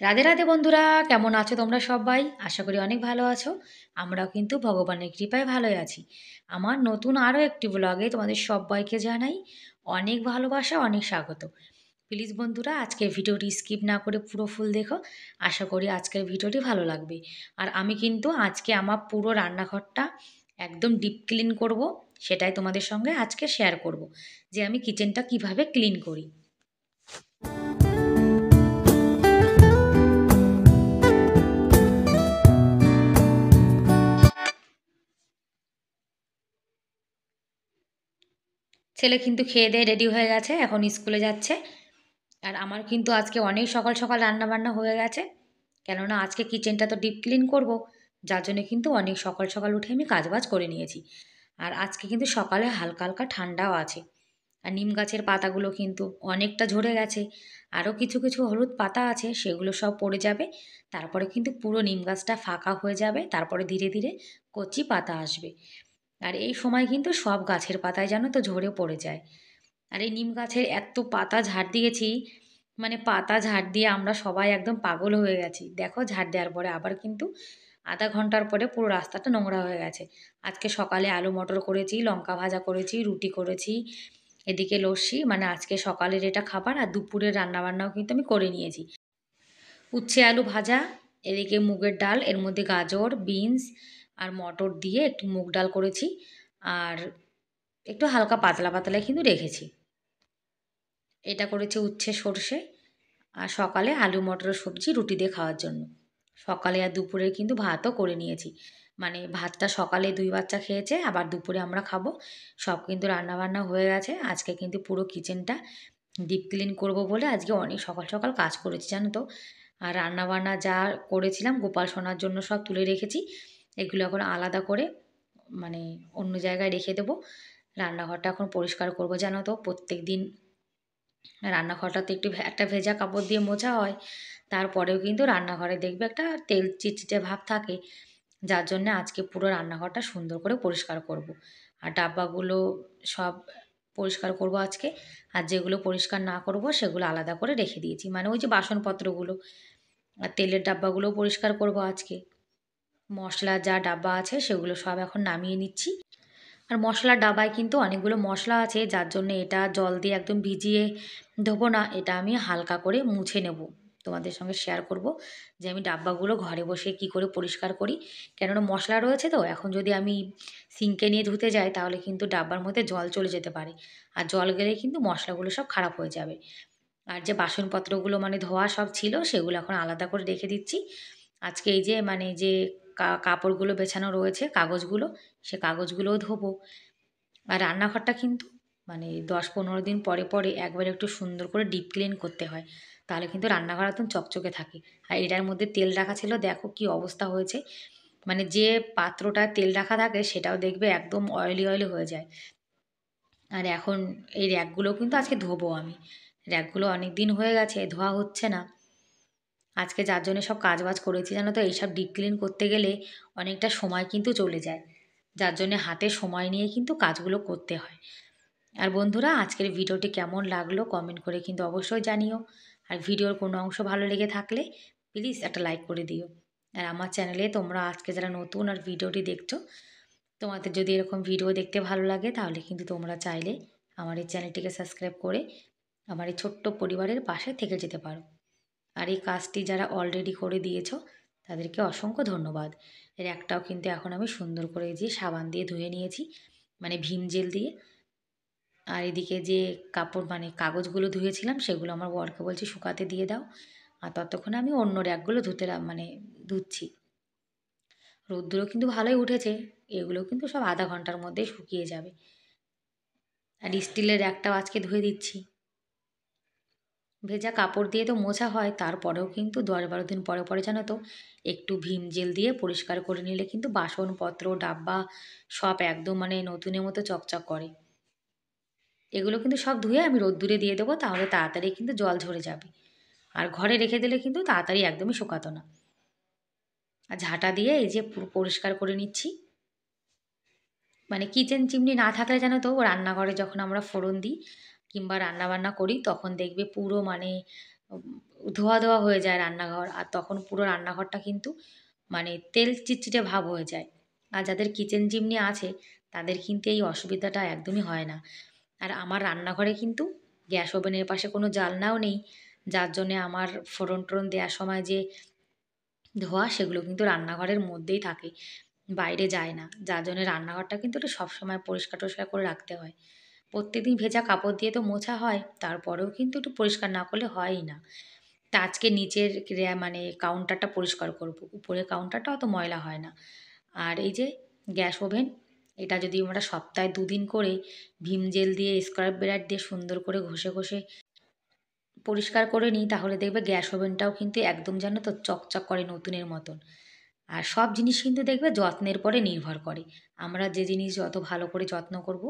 রাধে রাধে বন্ধুরা, কেমন আছো তোমরা সবাই? আশা করি অনেক ভালো আছো। আমরাও কিন্তু ভগবানের কৃপায় ভালোই আছি। আমার নতুন আরও একটি ব্লগে তোমাদের সবাইকে জানাই অনেক ভালোবাসা, অনেক স্বাগত। প্লিজ বন্ধুরা, আজকের ভিডিওটি স্কিপ না করে পুরো ফুল দেখো। আশা করি আজকের ভিডিওটি ভালো লাগবে। আর আমি কিন্তু আজকে আমার পুরো রান্নাঘরটা একদম ডিপ ক্লিন করব, সেটাই তোমাদের সঙ্গে আজকে শেয়ার করব যে আমি কিচেনটা কিভাবে ক্লিন করি। ছেলে কিন্তু খেয়ে দিয়ে রেডি হয়ে গেছে, এখন স্কুলে যাচ্ছে। আর আমার কিন্তু আজকে অনেক সকাল সকাল রান্না বান্না হয়ে গেছে, কেননা আজকে কিচেনটা তো ডিপ ক্লিন করব, যার জন্য কিন্তু অনেক সকাল সকাল উঠে আমি কাজবাজ করে নিয়েছি। আর আজকে কিন্তু সকালে হালকা হালকা ঠান্ডাও আছে। আর নিম গাছের পাতাগুলো কিন্তু অনেকটা ঝরে গেছে, আরও কিছু কিছু হলুদ পাতা আছে, সেগুলো সব পড়ে যাবে। তারপরে কিন্তু পুরো নিম গাছটা ফাঁকা হয়ে যাবে, তারপরে ধীরে ধীরে কচি পাতা আসবে। আর এই সময় কিন্তু সব গাছের পাতায় যেন তো ঝরে পড়ে যায়। আর এই নিম গাছের এত পাতা ঝাড় দিয়েছি, মানে পাতা ঝাড় দিয়ে আমরা সবাই একদম পাগল হয়ে গেছি। দেখো, ঝাড় দেওয়ার পরে আবার কিন্তু আধা ঘন্টার পরে পুরো রাস্তাটা নোংরা হয়ে গেছে। আজকে সকালে আলু মটর করেছি, লঙ্কা ভাজা করেছি, রুটি করেছি, এদিকে লস্যি, মানে আজকে সকালের এটা খাবার। আর দুপুরের রান্নাবান্নাও কিন্তু আমি করে নিয়েছি। উচ্ছে আলু ভাজা, এদিকে মুগের ডাল, এর মধ্যে গাজর, বিনস আর মটর দিয়ে একটু মুগ ডাল করেছি। আর একটু হালকা পাতলা পাতলা কিন্তু রেখেছি। এটা করেছি উচ্ছে সর্ষে। আর সকালে আলু মটরের সবজি রুটি দিয়ে খাওয়ার জন্য। সকালে আর দুপুরে কিন্তু ভাতও করে নিয়েছি। মানে ভাতটা সকালে 2 বাচ্চা খেয়েছে, আবার দুপুরে আমরা খাবো। সব কিন্তু রান্নাবান্না হয়ে গেছে। আজকে কিন্তু পুরো কিচেনটা ডিপ ক্লিন করব বলে আজকে অনেক সকাল সকাল কাজ করেছি, জানো তো। আর রান্নাবান্না যা করেছিলাম গোপাল সোনার জন্য সব তুলে রেখেছি। এগুলো এখন আলাদা করে মানে অন্য জায়গায় রেখে দেবো। রান্নাঘরটা এখন পরিষ্কার করব, জানো তো। প্রত্যেক দিন রান্নাঘরটা তো একটু একটা ভেজা কাপড় দিয়ে মোছা হয়, তারপরেও কিন্তু রান্নাঘরে দেখবে একটা তেল চিটচিটে ভাব থাকে। যার জন্যে আজকে পুরো রান্নাঘরটা সুন্দর করে পরিষ্কার করব। আর ডাব্বাগুলো সব পরিষ্কার করব আজকে। আর যেগুলো পরিষ্কার না করব সেগুলো আলাদা করে রেখে দিয়েছি, মানে ওই যে বাসনপত্রগুলো। আর তেলের ডাব্বাগুলোও পরিষ্কার করব আজকে। মশলার যা ডাব্বা আছে সেগুলো সব এখন নামিয়ে নিচ্ছি। আর মশলার ডাবায় কিন্তু অনেকগুলো মশলা আছে, যার জন্য এটা জল দিয়ে একদম ভিজিয়ে ধোবো না, এটা আমি হালকা করে মুছে নেব। তোমাদের সঙ্গে শেয়ার করব যে আমি ডাব্বাগুলো ঘরে বসে কি করে পরিষ্কার করি। কেননা মশলা রয়েছে তো, এখন যদি আমি সিঙ্কে নিয়ে ধুতে যাই তাহলে কিন্তু ডাব্বার মধ্যে জল চলে যেতে পারে। আর জল গেলে কিন্তু মশলাগুলো সব খারাপ হয়ে যাবে। আর যে বাসনপত্রগুলো মানে ধোয়া সব ছিল সেগুলো এখন আলাদা করে রেখে দিচ্ছি। আজকে এই যে মানে যে কাপড়গুলো বেছানো রয়েছে, কাগজগুলো, সে কাগজগুলোও ধোবো। আর রান্নাঘরটা কিন্তু মানে 10-15 দিন পরে পরে একবার একটু সুন্দর করে ডিপ ক্লিন করতে হয়, তাহলে কিন্তু রান্নাঘর একদম চকচকে থাকে। আর এটার মধ্যে তেল রাখা ছিল, দেখো কি অবস্থা হয়েছে। মানে যে পাত্রটায় তেল রাখা থাকে সেটাও দেখবে একদম অয়েলি অয়েলি হয়ে যায়। আর এখন এই র্যাকগুলোও কিন্তু আজকে ধোবো আমি। র্যাকগুলো অনেক দিন হয়ে গেছে, ধোয়া হচ্ছে না। আজকে যার জন্য সব কাজবাজ করেছি, জানো তো। এইসব ডিপ ক্লিন করতে গেলে অনেকটা সময় কিন্তু চলে যায়, যার জন্যে হাতে সময় নিয়ে কিন্তু কাজগুলো করতে হয়। আর বন্ধুরা, আজকের ভিডিওটি কেমন লাগলো কমেন্ট করে কিন্তু অবশ্যই জানিও। আর ভিডিওর কোনো অংশ ভালো লেগে থাকলে প্লিজ একটা লাইক করে দিও। আর আমার চ্যানেলে তোমরা আজকে যারা নতুন আর ভিডিওটি দেখছো, তোমাদের যদি এরকম ভিডিও দেখতে ভালো লাগে তাহলে কিন্তু তোমরা চাইলে আমার এই চ্যানেলটিকে সাবস্ক্রাইব করে আমার এই ছোট্ট পরিবারের পাশে থেকে যেতে পারো। আর এই কাজটি যারা অলরেডি করে দিয়েছো তাদেরকে অসংখ্য ধন্যবাদ। এর একটাও কিন্তু এখন আমি সুন্দর করে যে সাবান দিয়ে ধুয়ে নিয়েছি, মানে ভীম জেল দিয়ে। আর এদিকে যে কাপড় মানে কাগজগুলো ধুয়েছিলাম সেগুলো আমার বরকে বলছি শুকাতে দিয়ে দাও। আর ততক্ষণে আমি অন্য র্যাকগুলো মানে ধুচ্ছি। রোদ্দুরও কিন্তু ভালোই উঠেছে, এগুলো কিন্তু সব আধা ঘন্টার মধ্যেই শুকিয়ে যাবে। আর স্টিলের র্যাকটাও আজকে ধুয়ে দিচ্ছি। ভেজা কাপড় দিয়ে তো মোছা হয়, তারপরেও কিন্তু 10-12 দিন পরে পরে জানো তো একটু ভীম জেল দিয়ে পরিষ্কার করে নিলে কিন্তু বাসনপত্র ডাব্বা সব একদম মানে নতুনের মতো চকচক করে। এগুলো কিন্তু সব ধুয়ে আমি রোদ্দুরে দিয়ে দেবো, তাহলে তাড়াতাড়ি কিন্তু জল ঝরে যাবে। আর ঘরে রেখে দিলে কিন্তু তাড়াতাড়ি একদমই শুকাতো না। আর ঝাঁটা দিয়ে এই যে পুরো পরিষ্কার করে নিচ্ছি। মানে কিচেন চিমনি না থাকলে জানো তো রান্নাঘরে যখন আমরা ফোড়ন দিই কিংবা রান্নাবান্না করি তখন দেখবে পুরো মানে ধোয়া ধোয়া হয়ে যায় রান্নাঘর, আর তখন পুরো রান্নাঘরটা কিন্তু মানে তেল চিটচিটে ভাব হয়ে যায়। আর যাদের কিচেন চিমনি আছে তাদের কিন্তু এই অসুবিধাটা একদমই হয় না। আর আমার রান্নাঘরে কিন্তু গ্যাস ওভেনের পাশে কোনো জানলাও নেই, যার জন্যে আমার ফোড়ন টোড়ন দেওয়ার সময় যে ধোঁয়া সেগুলো কিন্তু রান্নাঘরের মধ্যেই থাকে, বাইরে যায় না। যার জন্যে রান্নাঘরটা কিন্তু একটু সবসময় পরিষ্কার টরিষ্কার করে রাখতে হয়। প্রত্যেকদিন ভেজা কাপড় দিয়ে তো মোছা হয়, তারপরেও কিন্তু একটু পরিষ্কার না করলে হয়ই না। তা আজকে নিচের মানে কাউন্টারটা পরিষ্কার করব, উপরের কাউন্টারটা অত ময়লা হয় না। আর এই যে গ্যাস ওভেন, এটা যদি আমরা সপ্তাহে ২ দিন করে ভিম জেল দিয়ে স্ক্রাব ব্রাইট দিয়ে সুন্দর করে ঘষে ঘষে পরিষ্কার করে নিই, তাহলে দেখবে গ্যাস ওভেনটাও কিন্তু একদম যেন তো চকচক করে নতুনের মতন। আর সব জিনিস কিন্তু দেখবে যত্নের পরে নির্ভর করে। আমরা যে জিনিস যত ভালো করে যত্ন করব,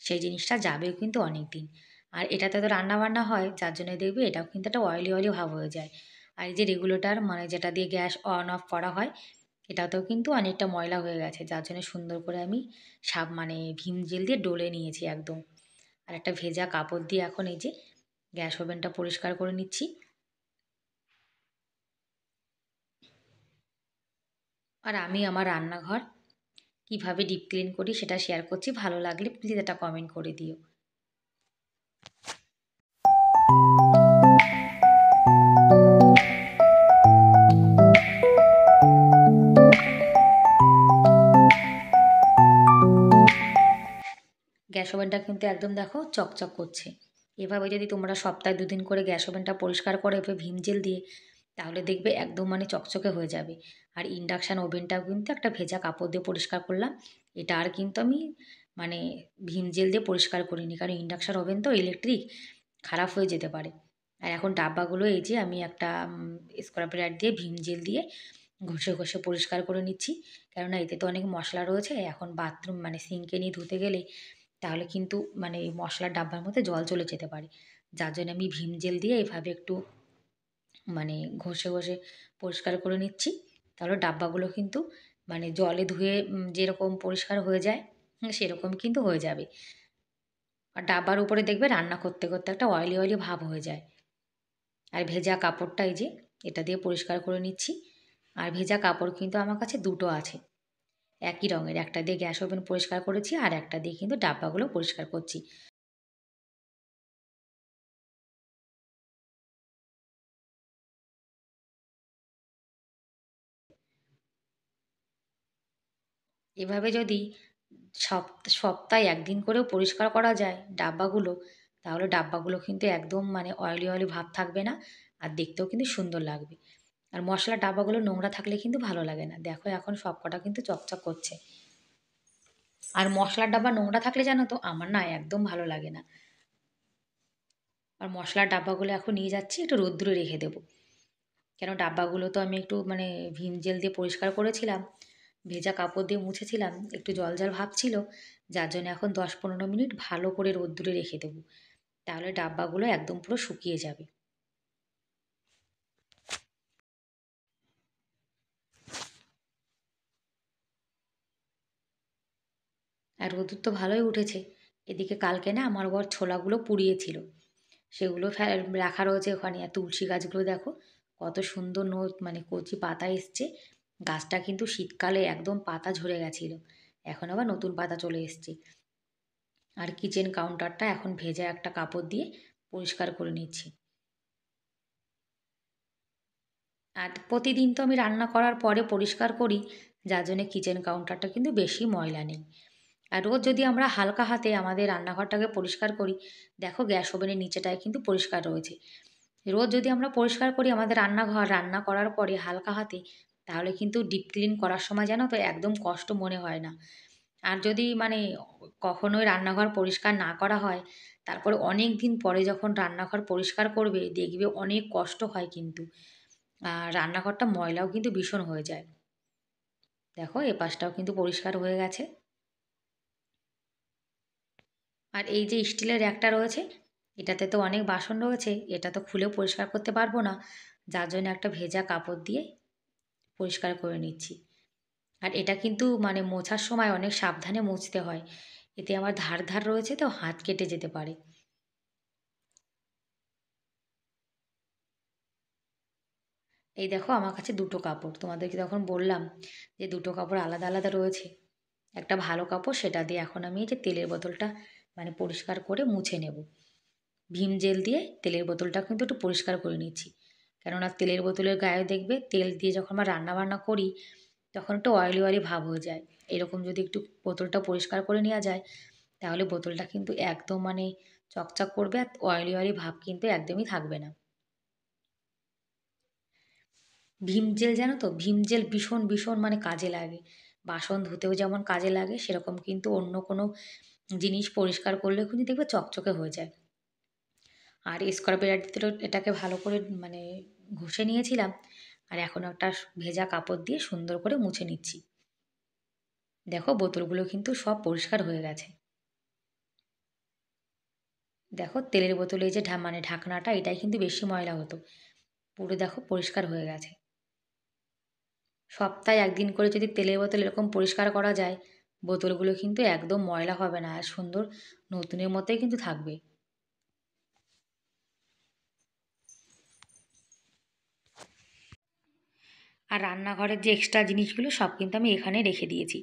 সেই জিনিসটা যাবেও কিন্তু অনেক দিন। আর এটাতে তো রান্নাবান্না হয়, যার জন্য দেখবে এটাও কিন্তু একটা অয়েলি অয়েলি ভাব হয়ে যায়। আর এই যে রেগুলেটর মানে যেটা দিয়ে গ্যাস অন অফ করা হয়, এটাতেও কিন্তু অনেকটা ময়লা হয়ে গেছে, যার জন্য সুন্দর করে আমি মানে ভিম জেল দিয়ে ডলে নিয়েছি একদম। আর একটা ভেজা কাপড় দিয়ে এখন এই যে গ্যাস ওভেনটা পরিষ্কার করে নিচ্ছি। আর আমি আমার রান্নাঘর কিভাবে ডিপ ক্লিন করি সেটা শেয়ার করছি, ভালো লাগলে প্লিজ একটা কমেন্ট করে দিও। গ্যাস ওভেনটা কিন্তু একদম দেখো চকচক করছে। এভাবে যদি তোমরা সপ্তাহে ২ দিন করে গ্যাস ওভেনটা পরিষ্কার করো এভাবে ভিম জেল দিয়ে, তাহলে দেখবে একদম মানে চকচকে হয়ে যাবে। আর ইন্ডাকশান ওভেনটাও কিন্তু একটা ভেজা কাপড় দিয়ে পরিষ্কার করলাম। এটা আর কিন্তু আমি মানে ভিম জেল দিয়ে পরিষ্কার করিনি, কারণ ইন্ডাকশান ওভেন তো ইলেকট্রিক, খারাপ হয়ে যেতে পারে। আর এখন ডাব্বাগুলো এই যে আমি একটা স্ক্রাব ব্রাইট দিয়ে ভিম জেল দিয়ে ঘষে ঘষে পরিষ্কার করে নিচ্ছি। কেননা এতে তো অনেক মশলা রয়েছে, এখন বাথরুম মানে সিঙ্কে নিয়ে ধুতে গেলে তাহলে কিন্তু মানে এই মশলার ডাব্বার মধ্যে জল চলে যেতে পারে। যার জন্য আমি ভিম জেল দিয়ে এভাবে একটু মানে ঘষে ঘষে পরিষ্কার করে নিচ্ছি। তাহলে ডাব্বাগুলো কিন্তু মানে জলে ধুয়ে যেরকম পরিষ্কার হয়ে যায়, সেরকম কিন্তু হয়ে যাবে। আর ডাব্বার উপরে দেখবে রান্না করতে করতে একটা অয়েলি অয়েলি ভাব হয়ে যায়। আর ভেজা কাপড়টা এই যে এটা দিয়ে পরিষ্কার করে নিচ্ছি। আর ভেজা কাপড় কিন্তু আমার কাছে দুটো আছে একই রঙের, একটা দিয়ে গ্যাস ওভেন পরিষ্কার করেছি আর একটা দিয়ে কিন্তু ডাব্বাগুলো পরিষ্কার করছি। এভাবে যদি সপ্তাহে ১ দিন করেও পরিষ্কার করা যায় ডাব্বাগুলো, তাহলে ডাব্বাগুলো কিন্তু একদম মানে অয়েলি অয়েলি ভাব থাকবে না, আর দেখতেও কিন্তু সুন্দর লাগবে। আর মশলার ডাব্বাগুলো নোংরা থাকলে কিন্তু ভালো লাগে না। দেখো এখন সবকটা কিন্তু চকচক করছে। আর মশলার ডাব্বা নোংরা থাকলে জানো তো আমার না একদম ভালো লাগে না। আর মশলার ডাব্বাগুলো এখন নিয়ে যাচ্ছি একটু রোদ্দুরে রেখে দেবো। কেন ডাব্বাগুলো তো আমি একটু মানে ভিম জেল দিয়ে পরিষ্কার করেছিলাম, ভেজা কাপড় দিয়ে মুছেছিলাম, একটু জল জল ভাব ছিল, যার জন্য এখন ১০-১৫ মিনিট ভালো করে রোদ্দুরে রেখে দেবো। তাহলে ডাব্বাগুলো একদম পুরো শুকিয়ে যাবে। আর রোদ্দুর তো ভালোই উঠেছে। এদিকে কালকে না আমার বর ছোলাগুলো পুড়িয়েছিল, সেগুলো রাখা রয়েছে ওখানে। আর তুলসী গাছগুলো দেখো কত সুন্দর মানে কচি পাতা এসছে। গাছটা কিন্তু শীতকালে একদম পাতা ঝরে গেছিলো, এখন আবার নতুন পাতা চলে এসছে। আর কিচেন কাউন্টারটা এখন ভেজা একটা কাপড় দিয়ে পরিষ্কার করে নিচ্ছি। আর প্রতিদিন তো আমি রান্না করার পরে পরিষ্কার করি, যার জন্যে কিচেন কাউন্টারটা কিন্তু বেশি ময়লা নেই। আর রোজ যদি আমরা হালকা হাতে আমাদের রান্নাঘরটাকে পরিষ্কার করি, দেখো গ্যাস ওভেনের নিচেটায় কিন্তু পরিষ্কার রয়েছে। রোজ যদি আমরা পরিষ্কার করি আমাদের রান্নাঘর রান্না করার পরে হালকা হাতে, তাহলে কিন্তু ডিপ ক্লিন করার সময় জানো তো একদম কষ্ট মনে হয় না। আর যদি মানে কখনোই রান্নাঘর পরিষ্কার না করা হয়, তারপরে অনেক দিন পরে যখন রান্নাঘর পরিষ্কার করবে দেখবে অনেক কষ্ট হয় কিন্তু। আর রান্নাঘরটা ময়লাও কিন্তু ভীষণ হয়ে যায়। দেখো এ পাশটাও কিন্তু পরিষ্কার হয়ে গেছে। আর এই যে স্টিলের র্যাকটা রয়েছে, এটাতে তো অনেক বাসন রয়েছে, এটা তো খুলেও পরিষ্কার করতে পারবো না, যার জন্য একটা ভেজা কাপড় দিয়ে পরিষ্কার করে নিচ্ছি। আর এটা কিন্তু মানে মোছার সময় অনেক সাবধানে মুছতে হয়, এতে আমার ধার ধার রয়েছে তো হাত কেটে যেতে পারে। এই দেখো আমার কাছে দুটো কাপড়, তোমাদেরকে তখন বললাম যে দুটো কাপড় আলাদা আলাদা রয়েছে। একটা ভালো কাপড়, সেটা দিয়ে এখন আমি এই যে তেলের বোতলটা মানে পরিষ্কার করে মুছে নেব। ভীম জেল দিয়ে তেলের বোতলটা কিন্তু একটু পরিষ্কার করে নিচ্ছি। কেননা তেলের বোতলের গায়ে দেখবে তেল দিয়ে যখন আমরা রান্না বান্না করি তখন একটু অয়েলি অয়েলি ভাব হয়ে যায়। এরকম যদি একটু বোতলটা পরিষ্কার করে নেওয়া যায় তাহলে বোতলটা কিন্তু একদম মানে চকচক করবে, আর অয়েলি অয়েলি ভাব কিন্তু একদমই থাকবে না। ভীম জেল জানো তো, ভীম জেল ভীষণ ভীষণ মানে কাজে লাগে। বাসন ধুতেও যেমন কাজে লাগে, সেরকম কিন্তু অন্য কোনো জিনিস পরিষ্কার করলেও কিন্তু দেখবে চকচকে হয়ে যায়। আর স্ক্রাবের এটাকে ভালো করে মানে ঘষে নিয়েছিলাম, আর এখন একটা ভেজা কাপড় দিয়ে সুন্দর করে মুছে নিচ্ছি। দেখো বোতলগুলো কিন্তু সব পরিষ্কার হয়ে গেছে। দেখো তেলের বোতলে এই যে মানে ঢাকনাটা, এটাই কিন্তু বেশি ময়লা হতো, পুরো দেখো পরিষ্কার হয়ে গেছে। সপ্তাহে একদিন করে যদি তেলের বোতল এরকম পরিষ্কার করা যায়, বোতলগুলো কিন্তু একদম ময়লা হবে না, আর সুন্দর নতুনের মতোই কিন্তু থাকবে। আর রান্নাঘরের যে এক্সট্রা জিনিসগুলো সব কিন্তু আমি এখানে রেখে দিয়েছি।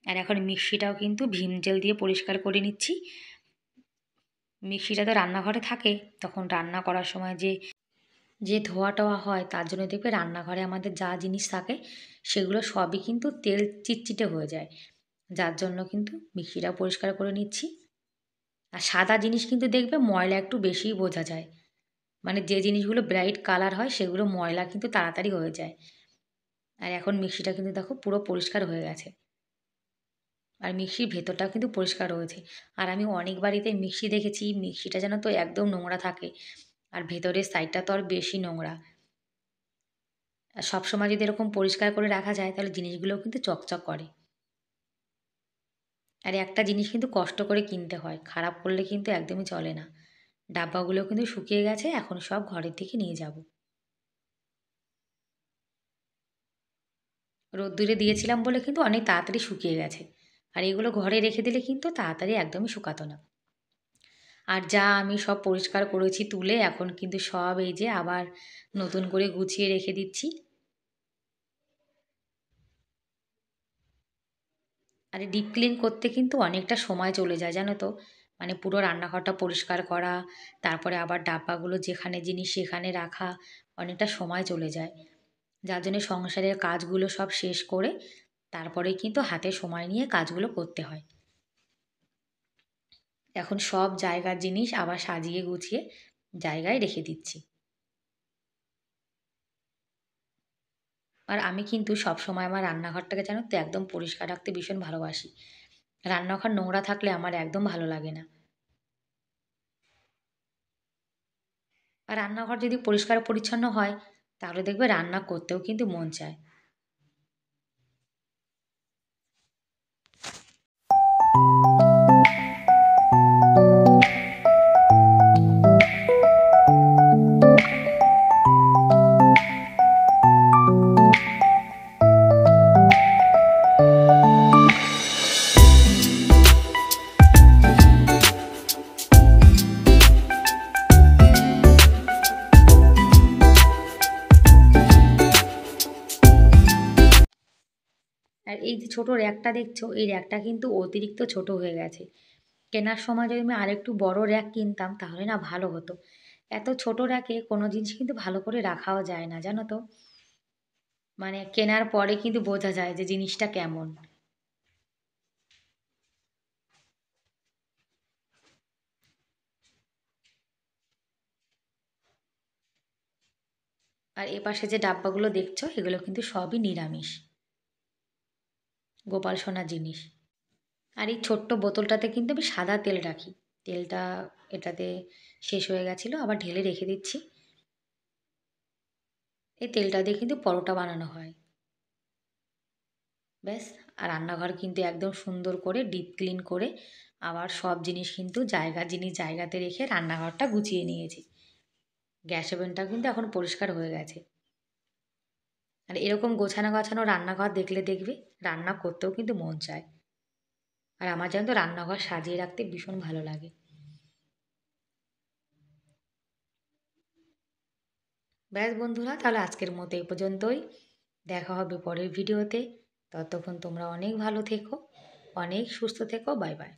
আর এখন মিক্সিটাও কিন্তু ভীম জেল দিয়ে পরিষ্কার করে নিচ্ছি। মিক্সিটা তো রান্নাঘরে থাকে, তখন রান্না করার সময় যে যে ধোয়া টোয়া হয় তার জন্য দেখবে রান্নাঘরে আমাদের যা জিনিস থাকে সেগুলো সবই কিন্তু তেল চিটচিটে হয়ে যায়, যার জন্য কিন্তু মিক্সিটা পরিষ্কার করে নিচ্ছি। আর সাদা জিনিস কিন্তু দেখবে ময়লা একটু বেশিই বোঝা যায়, মানে যে জিনিসগুলো ব্রাইট কালার হয় সেগুলো ময়লা কিন্তু তাড়াতাড়ি হয়ে যায়। আর এখন মিক্সিটা কিন্তু দেখো পুরো পরিষ্কার হয়ে গেছে, আর মিক্সির ভেতরটাও কিন্তু পরিষ্কার রয়েছে। আর আমি অনেক বাড়িতে মিক্সি দেখেছি, মিক্সিটা যেন তো একদম নোংরা থাকে, আর ভেতরের সাইডটা তো আর বেশি নোংরা। আর সবসময় যদি এরকম পরিষ্কার করে রাখা যায় তাহলে জিনিসগুলোও কিন্তু চকচক করে। আর একটা জিনিস কিন্তু কষ্ট করে কিনতে হয়, খারাপ করলে কিন্তু একদমই চলে না। ডাব্বাগুলো কিন্তু শুকিয়ে গেছে, এখন সব ঘরের থেকে নিয়ে যাব। রোদ্দুরে দিয়েছিলাম বলে কিন্তু অনেক তাড়াতাড়ি শুকিয়ে গেছে, আর এগুলো ঘরে রেখে দিলে কিন্তু তাড়াতাড়ি একদমই শুকাতো না। আর যা আমি সব পরিষ্কার করেছি তুলে এখন কিন্তু সব এই যে আবার নতুন করে গুছিয়ে রেখে দিচ্ছি। আর এই ডিপ ক্লিন করতে কিন্তু অনেকটা সময় চলে যায় জানো তো, মানে পুরো রান্নাঘরটা পরিষ্কার করা, তারপরে আবার ডাব্বাগুলো যেখানে জিনিস সেখানে রাখা, অনেকটা সময় চলে যায়। যার জন্য সংসারের কাজগুলো সব শেষ করে তারপরে কিন্তু হাতে সময় নিয়ে কাজগুলো করতে হয়। এখন সব জায়গার জিনিস আবার সাজিয়ে গুছিয়ে জায়গায় রেখে দিচ্ছি। আর আমি কিন্তু সবসময় আমার রান্নাঘরটাকে জানো তো একদম পরিষ্কার রাখতে ভীষণ ভালোবাসি। রান্নাঘর নোংরা থাকলে আমার একদম ভালো লাগে না। আর রান্নাঘর যদি পরিষ্কার পরিচ্ছন্ন হয় তাহলে দেখবে রান্না করতেও কিন্তু মন চায়। আর এই যে ছোট র্যাকটা দেখছো, এই র্যাকটা কিন্তু অতিরিক্ত ছোট হয়ে গেছে। কেনার সময় যদি আমি আরেকটু বড় র্যাক কিনতাম তাহলে না ভালো হতো। এত ছোট র্যাকে কোনো জিনিস কিন্তু ভালো করে রাখাও যায় না জানো তো, মানে কেনার পরে কিন্তু বোঝা যায় যে জিনিসটা কেমন। আর এপাশে যে ডাব্বাগুলো দেখছো এগুলো কিন্তু সবই নিরামিষ, গোপাল সোনার জিনিস। আর এই ছোট্ট বোতলটাতে কিন্তু আমি সাদা তেল রাখি, তেলটা এটাতে শেষ হয়ে গেছিলো, আবার ঢেলে রেখে দিচ্ছি। এই তেলটা দিয়ে কিন্তু পরোটা বানানো হয়। ব্যাস, আর রান্নাঘর কিন্তু একদম সুন্দর করে ডিপ ক্লিন করে আবার সব জিনিস কিন্তু জিনিস জায়গাতে রেখে রান্নাঘরটা গুছিয়ে নিয়েছি। গ্যাস ওভেনটা কিন্তু এখন পরিষ্কার হয়ে গেছে। আর এরকম গোছানো গাছানো রান্নাঘর দেখলে দেখবে রান্না করতেও কিন্তু মন চায়। আর আমার জানো তো রান্নাঘর সাজিয়ে রাখতে ভীষণ ভালো লাগে। ব্যাস বন্ধুরা, তাহলে আজকের মতো এই পর্যন্তই। দেখা হবে পরের ভিডিওতে। ততক্ষণ তোমরা অনেক ভালো থেকো, অনেক সুস্থ থেকো। Bye bye.